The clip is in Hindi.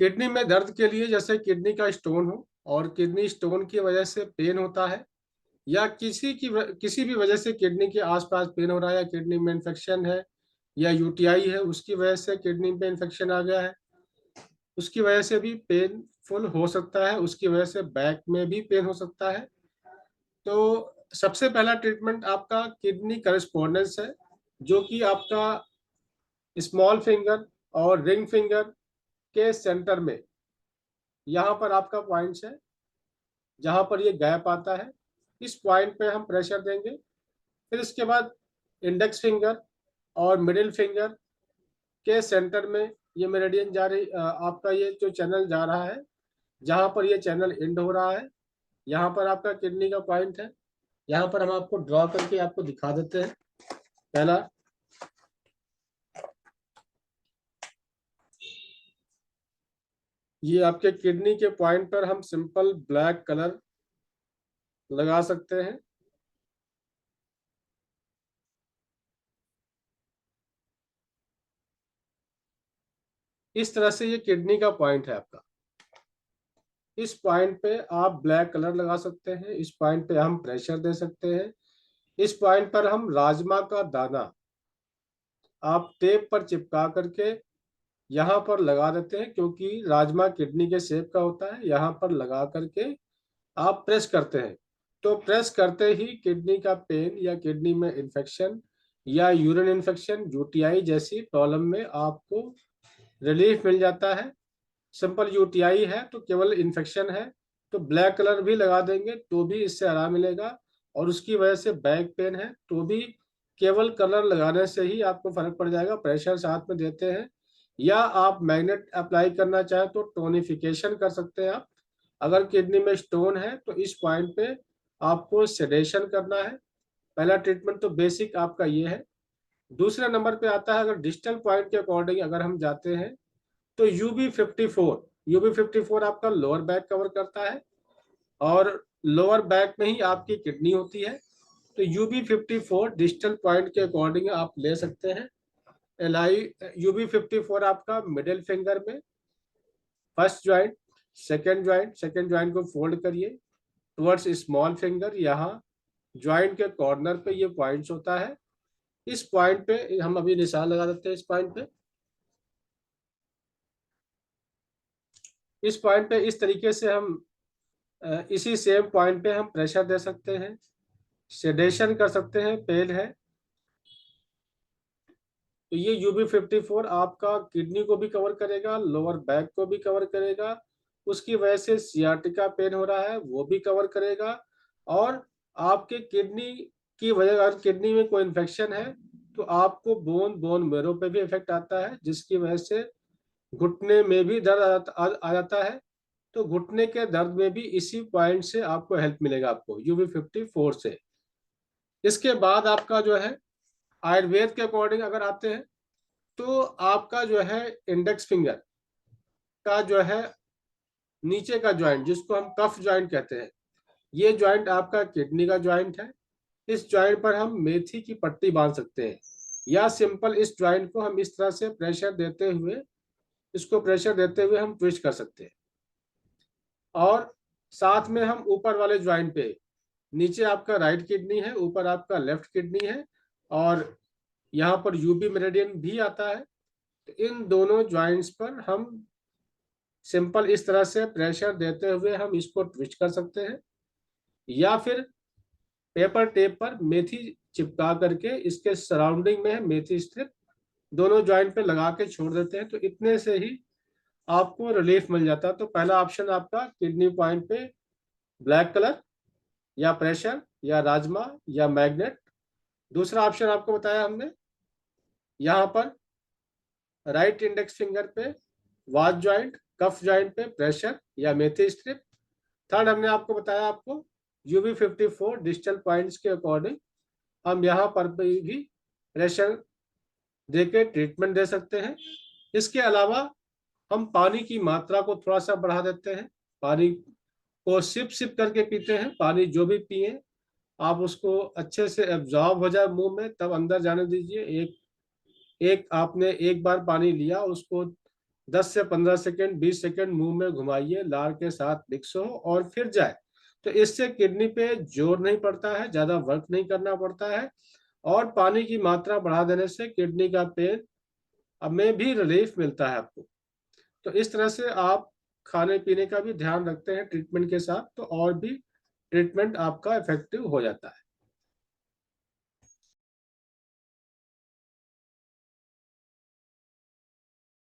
किडनी में दर्द के लिए जैसे किडनी का स्टोन हो और किडनी स्टोन की वजह से पेन होता है, या किसी भी वजह से किडनी के आसपास पेन हो रहा है, या किडनी में इन्फेक्शन है, या यूटीआई है उसकी वजह से किडनी पे इन्फेक्शन आ गया है, उसकी वजह से भी पेनफुल हो सकता है, उसकी वजह से बैक में भी पेन हो सकता है। तो सबसे पहला ट्रीटमेंट आपका किडनी करस्पॉन्डेंस है, जो कि आपका स्मॉल फिंगर और रिंग फिंगर के सेंटर में, यहाँ पर आपका पॉइंट्स है जहां पर ये गैप आता है, इस पॉइंट पे हम प्रेशर देंगे। फिर इसके बाद इंडेक्स फिंगर और मिडिल फिंगर के सेंटर में ये मेरिडियन जा रही, आपका ये जो चैनल जा रहा है, जहां पर ये चैनल एंड हो रहा है, यहाँ पर आपका किडनी का पॉइंट है। यहाँ पर हम आपको ड्रॉ करके आपको दिखा देते हैं। पहला, ये आपके किडनी के पॉइंट पर हम सिंपल ब्लैक कलर लगा सकते हैं। इस तरह से ये किडनी का पॉइंट है आपका। इस पॉइंट पे आप ब्लैक कलर लगा सकते हैं, इस पॉइंट पे हम प्रेशर दे सकते हैं, इस पॉइंट पर हम राजमा का दाना आप टेप पर चिपका करके यहाँ पर लगा देते हैं, क्योंकि राजमा किडनी के शेप का होता है। यहाँ पर लगा करके आप प्रेस करते हैं, तो प्रेस करते ही किडनी का पेन या किडनी में इन्फेक्शन या यूरिन इन्फेक्शन, यूटीआई जैसी प्रॉब्लम में आपको रिलीफ मिल जाता है। सिंपल यूटीआई है तो केवल इन्फेक्शन है, तो ब्लैक कलर भी लगा देंगे तो भी इससे आराम मिलेगा। और उसकी वजह से बैक पेन है तो भी केवल कलर लगाने से ही आपको फर्क पड़ जाएगा। प्रेशर साथ में देते हैं, या आप मैग्नेट अप्लाई करना चाहें तो टोनिफिकेशन कर सकते हैं आप। अगर किडनी में स्टोन है तो इस पॉइंट पे आपको सेडेशन करना है। पहला ट्रीटमेंट तो बेसिक आपका ये है। दूसरे नंबर पे आता है, अगर डिजिटल पॉइंट के अकॉर्डिंग अगर हम जाते हैं तो यूबी 54 आपका लोअर बैक कवर करता है, और लोअर बैक में ही आपकी किडनी होती है। तो यूबी 54 डिजिटल पॉइंट के अकॉर्डिंग आप ले सकते हैं। एलआई यूबी 54 आपका मिडिल फिंगर में फर्स्ट ज्वाइंट, सेकेंड ज्वाइंट को फोल्ड करिए टुवर्ड्स स्मॉल फिंगर, यहाँ ज्वाइंट के कॉर्नर पे ये पॉइंट्स होता है। इस पॉइंट पे हम अभी निशान लगा देते हैं। इस पॉइंट पे इस तरीके से हम इसी सेम पॉइंट पे हम प्रेशर दे सकते हैं, सेडेशन कर सकते हैं। पेन है तो ये यूबी 54 आपका किडनी को भी कवर करेगा, लोअर बैक को भी कवर करेगा, उसकी वजह से सियाटिका पेन हो रहा है वो भी कवर करेगा। और आपके किडनी की वजह, अगर किडनी में कोई इन्फेक्शन है तो आपको बोन मेरो पे भी इफेक्ट आता है, जिसकी वजह से घुटने में भी दर्द आ जाता है। तो घुटने के दर्द में भी इसी पॉइंट से आपको हेल्प मिलेगा, आपको यूबी 54 से। इसके बाद आपका जो है आयुर्वेद के अकॉर्डिंग अगर आते हैं, तो आपका जो है इंडेक्स फिंगर का जो है नीचे का ज्वाइंट, जिसको हम कफ ज्वाइंट कहते हैं, ये ज्वाइंट आपका किडनी का ज्वाइंट है। इस ज्वाइंट पर हम मेथी की पट्टी बांध सकते हैं, या सिंपल इस ज्वाइंट को हम इस तरह से प्रेशर देते हुए हम ट्विस्ट कर सकते हैं। और साथ में हम ऊपर वाले ज्वाइंट पे, नीचे आपका राइट किडनी है, ऊपर आपका लेफ्ट किडनी है, और यहाँ पर यूबी मेरिडियन भी आता है। तो इन दोनों ज्वाइंट्स पर हम सिंपल इस तरह से प्रेशर देते हुए हम इसको ट्विस्ट कर सकते हैं, या फिर पेपर टेप पर मेथी चिपका करके इसके सराउंडिंग में मेथी स्ट्रिप दोनों ज्वाइंट पे लगा के छोड़ देते हैं, तो इतने से ही आपको रिलीफ मिल जाता है। तो पहला ऑप्शन आपका किडनी पॉइंट पे ब्लैक कलर, या प्रेशर, या राजमा, या मैग्नेट। दूसरा ऑप्शन आपको बताया हमने, यहाँ पर राइट इंडेक्स फिंगर पे वाच ज्वाइंट, कफ ज्वाइंट पे प्रेशर या मेथी स्ट्रिप। थर्ड हमने आपको बताया, आपको यूबी 54 डिजिटल पॉइंट्स के अकॉर्डिंग हम यहाँ पर भी प्रेशर देके ट्रीटमेंट दे सकते हैं। इसके अलावा हम पानी की मात्रा को थोड़ा सा बढ़ा देते हैं, पानी को सिप सिप करके पीते हैं। पानी जो भी पिए आप उसको अच्छे से एब्जॉर्ब हो जाए मुंह में, तब अंदर जाने दीजिए। एक एक आपने एक बार पानी लिया, उसको 10 से 15 सेकंड 20 सेकंड मुंह में घुमाइए, लार के साथ मिक्स हो और फिर जाए। तो इससे किडनी पे जोर नहीं पड़ता है, ज्यादा वर्क नहीं करना पड़ता है, और पानी की मात्रा बढ़ा देने से किडनी का पेन अब में भी रिलीफ मिलता है आपको। तो इस तरह से आप खाने पीने का भी ध्यान रखते हैं ट्रीटमेंट के साथ, तो और भी ट्रीटमेंट आपका इफेक्टिव हो जाता है।